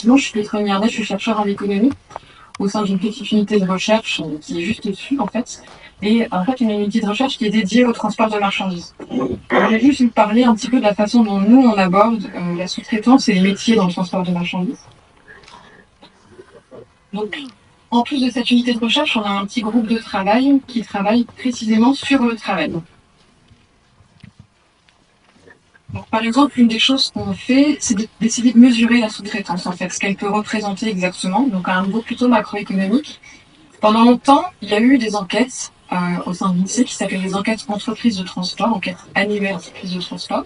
effectivement, je suis Petra Miardet, je suis chercheur en économie au sein d'une petite unité de recherche qui est juste au-dessus, en fait. Et en fait, une unité de recherche qui est dédiée au transport de marchandises. Je vais juste vous parler un petit peu de la façon dont nous, on aborde la sous-traitance et les métiers dans le transport de marchandises. Donc, en plus de cette unité de recherche, on a un petit groupe de travail qui travaille précisément sur le travail. Donc, par exemple, une des choses qu'on fait, c'est d'essayer de mesurer la sous-traitance, en fait, ce qu'elle peut représenter exactement, donc à un niveau plutôt macroéconomique. Pendant longtemps, il y a eu des enquêtes au sein de l'INSEE qui s'appellent les enquêtes entreprises de transport, enquêtes annuelles entreprises de transport,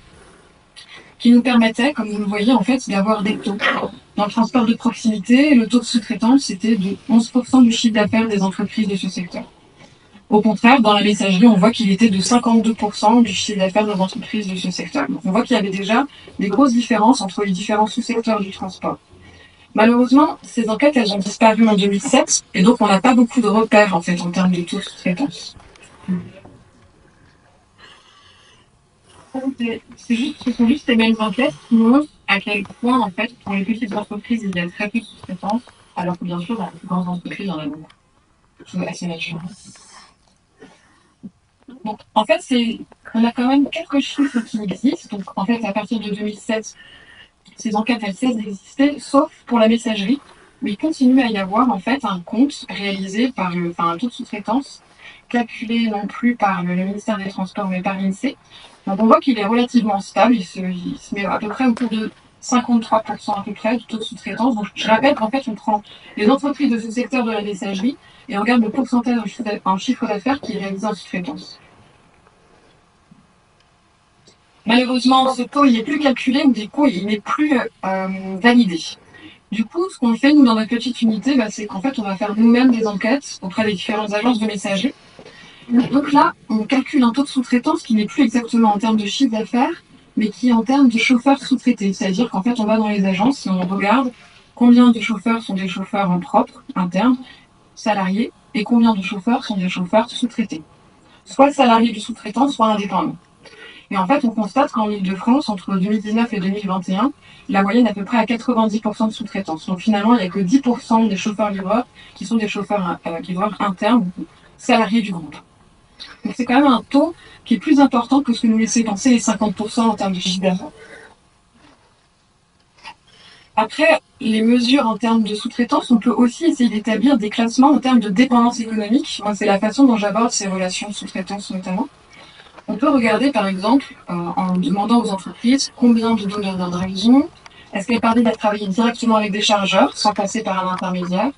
qui nous permettaient, comme vous le voyez, en fait, d'avoir des taux. Dans le transport de proximité, le taux de sous-traitance, c'était de 11% du chiffre d'affaires des entreprises de ce secteur. Au contraire, dans la messagerie, on voit qu'il était de 52% du chiffre d'affaires des entreprises de ce secteur. Donc on voit qu'il y avait déjà des grosses différences entre les différents sous-secteurs du transport. Malheureusement, ces enquêtes, elles ont disparu en 2007, et donc on n'a pas beaucoup de repères, en fait, en termes de taux de sous-traitance. Ce sont juste les mêmes enquêtes qui montrent à quel point, en fait, pour les petites entreprises, il y a très peu de sous-traitance, alors que bien sûr, dans les plus grandes entreprises, il y en a beaucoup. C'est assez naturel. Donc, en fait, on a quand même quelques chiffres qui existent. Donc, en fait, à partir de 2007, ces enquêtes, elles cessent d'exister, sauf pour la messagerie, où il continue à y avoir, en fait, un compte réalisé par un taux de sous-traitance, calculé non plus par le ministère des Transports, mais par l'INSEE. Donc, on voit qu'il est relativement stable. Il se met à peu près autour de 53% à peu près du taux de sous-traitance. Donc, je rappelle qu'en fait, on prend les entreprises de ce secteur de la messagerie et on regarde le pourcentage en chiffre d'affaires qui est réalisé en sous-traitance. Malheureusement, ce taux, il n'est plus calculé, ou du coup, il n'est plus validé. Du coup, ce qu'on fait, nous, dans notre petite unité, c'est qu'en fait, on va faire nous-mêmes des enquêtes auprès des différentes agences de messagerie. Donc là, on calcule un taux de sous-traitance qui n'est plus exactement en termes de chiffre d'affaires, mais qui est en termes de chauffeurs sous-traités. C'est-à-dire qu'en fait, on va dans les agences et on regarde combien de chauffeurs sont des chauffeurs en propre, internes, salariés, et combien de chauffeurs sont des chauffeurs sous-traités. Soit salariés du sous-traitant, soit indépendants. Et en fait, on constate qu'en Île-de-France, entre 2019 et 2021, la moyenne est à peu près à 90% de sous-traitance. Donc finalement, il n'y a que 10% des chauffeurs-livreurs qui sont des chauffeurs livreurs internes, salariés du groupe. Donc c'est quand même un taux qui est plus important que ce que nous laissait penser les 50% en termes de chiffre d'affaires. Après, les mesures en termes de sous-traitance, on peut aussi essayer d'établir des classements en termes de dépendance économique. Moi, c'est la façon dont j'aborde ces relations de sous-traitance notamment. On peut regarder, par exemple, en demandant aux entreprises combien de donneurs d'ordre elles ont, est-ce qu'elles parviennent à travailler directement avec des chargeurs sans passer par un intermédiaire,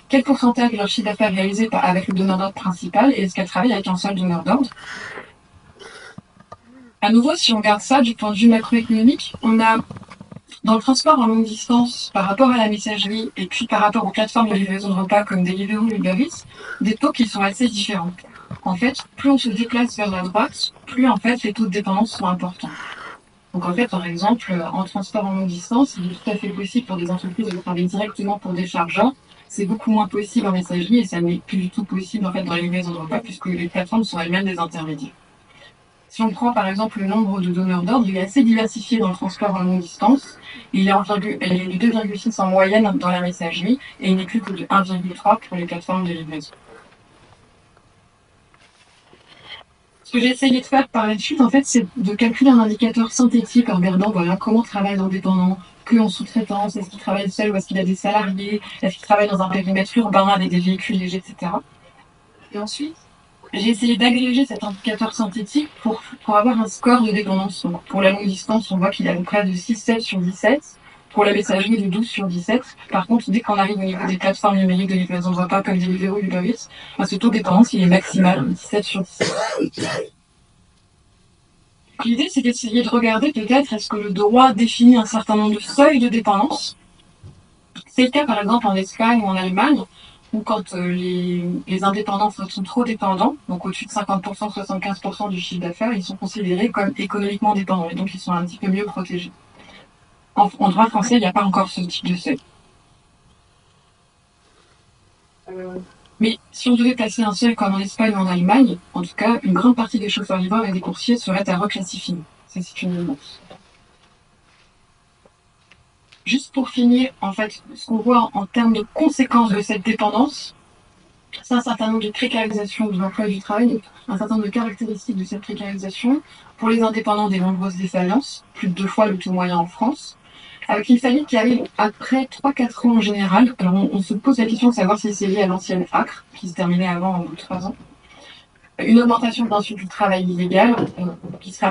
quel pourcentage de leur chiffre d'affaires est réalisé avec le donneur d'ordre principal et est-ce qu'elles travaillent avec un seul donneur d'ordre. À nouveau, si on regarde ça du point de vue macroéconomique, on a dans le transport en longue distance, par rapport à la messagerie et puis par rapport aux plateformes de livraison de repas comme Deliveroo ou Uber Eats, des taux qui sont assez différents. En fait, plus on se déplace vers la droite, plus en fait les taux de dépendance sont importants. Donc en fait, par exemple, en transport en longue distance, il est tout à fait possible pour des entreprises de travailler directement pour des chargeurs. C'est beaucoup moins possible en messagerie et ça n'est plus du tout possible en fait dans les livraisons de repas puisque les plateformes sont elles-mêmes des intermédiaires. Si on prend par exemple le nombre de donneurs d'ordre, il est assez diversifié dans le transport en longue distance. Il est de 2,6 en moyenne dans la messagerie et il n'est plus que de 1,3 pour les plateformes de livraison. Ce que j'ai essayé de faire par la suite, en fait, c'est de calculer un indicateur synthétique en regardant comment travaille l'indépendant, que en sous-traitance, est-ce qu'il travaille seul ou est-ce qu'il a des salariés, est-ce qu'il travaille dans un périmètre urbain avec des véhicules légers, etc. Et ensuite, j'ai essayé d'agréger cet indicateur synthétique pour avoir un score de dépendance. Donc, pour la longue distance, on voit qu'il est à peu près de 6,7 sur 17. Pour la messagerie, de 12 sur 17. Par contre, dès qu'on arrive au niveau des plateformes numériques de livraison de repas comme Deliveroo ou Uber Eats, ce taux de dépendance, il est maximal, 17 sur 17. L'idée, c'est d'essayer de regarder peut-être est-ce que le droit définit un certain nombre de seuils de dépendance. C'est le cas, par exemple, en Espagne ou en Allemagne, ou quand les indépendants sont trop dépendants, donc au-dessus de 50%, 75% du chiffre d'affaires, ils sont considérés comme économiquement dépendants, et donc ils sont un petit peu mieux protégés. En droit français, il n'y a pas encore ce type de seuil. Mais si on devait placer un seuil comme en Espagne ou en Allemagne, en tout cas, une grande partie des chauffeurs-livreurs et des coursiers seraient à reclassifier. Ça, c'est une évidence. Juste pour finir, en fait, ce qu'on voit en termes de conséquences de cette dépendance, c'est un certain nombre de précarisations de l'emploi du travail, un certain nombre de caractéristiques de cette précarisation. Pour les indépendants, des nombreuses défaillances, plus de 2 fois le taux moyen en France, avec une faillite qui arrive après 3-4 ans en général. Alors on se pose la question de savoir si c'est lié à l'ancienne ACRE, qui se terminait avant au bout de 3 ans. Une augmentation bien du travail illégal, qui serait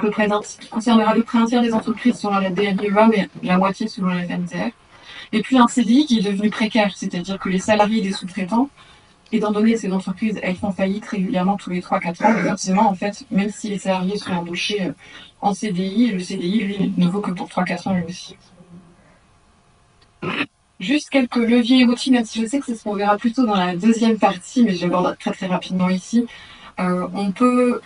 qui concernera à peu près un tiers des entreprises selon la DNIEA, mais la moitié selon la FNTR. Et puis un CDI qui est devenu précaire, c'est-à-dire que les salariés des sous-traitants, étant donné que ces entreprises, elles font faillite régulièrement tous les 3-4 ans, forcément, en fait, même si les salariés sont embauchés en CDI, le CDI, lui, ne vaut que pour 3-4 ans lui aussi. Juste quelques leviers et outils, même si je sais que c'est ce qu'on verra plutôt dans la deuxième partie, mais je l'aborde très rapidement ici. On peut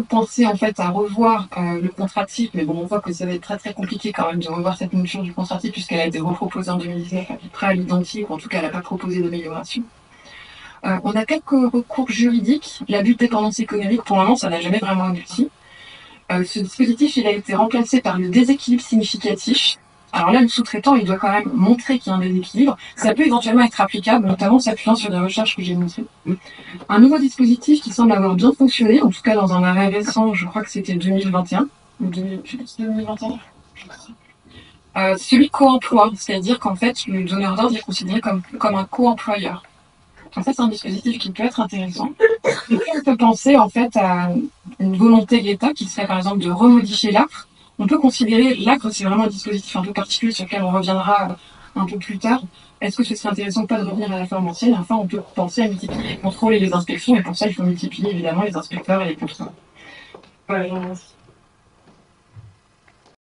penser en fait à revoir le contrat type, mais bon, on voit que ça va être très compliqué quand même de revoir cette mouture du contrat type puisqu'elle a été reproposée en 2019 à peu près à l'identique, ou en tout cas elle n'a pas proposé d'amélioration. On a quelques recours juridiques. L'abus de dépendance économique, pour le moment, ça n'a jamais vraiment abouti. Ce dispositif, il a été remplacé par le déséquilibre significatif. Alors là, le sous-traitant, il doit quand même montrer qu'il y a un déséquilibre. Ça peut éventuellement être applicable, notamment s'appuyant sur des recherches que j'ai montrées. Un nouveau dispositif qui semble avoir bien fonctionné, en tout cas dans un arrêt récent, je crois que c'était 2021, ou 2021. Celui co-emploi, c'est-à-dire qu'en fait, le donneur d'ordre est considéré comme un co-employeur. Donc ça, c'est un dispositif qui peut être intéressant. Et puis, on peut penser en fait à une volonté de l'État qui serait par exemple de remodifier l'ACRE. On peut considérer l'ACRE, c'est vraiment un dispositif un peu particulier sur lequel on reviendra un peu plus tard. Est-ce que ce serait intéressant ou pas de revenir à la forme ancienne? Enfin, on peut penser à multiplier les contrôles et les inspections, et pour ça, il faut multiplier évidemment les inspecteurs et les contrôles. Voilà, je vous remercie.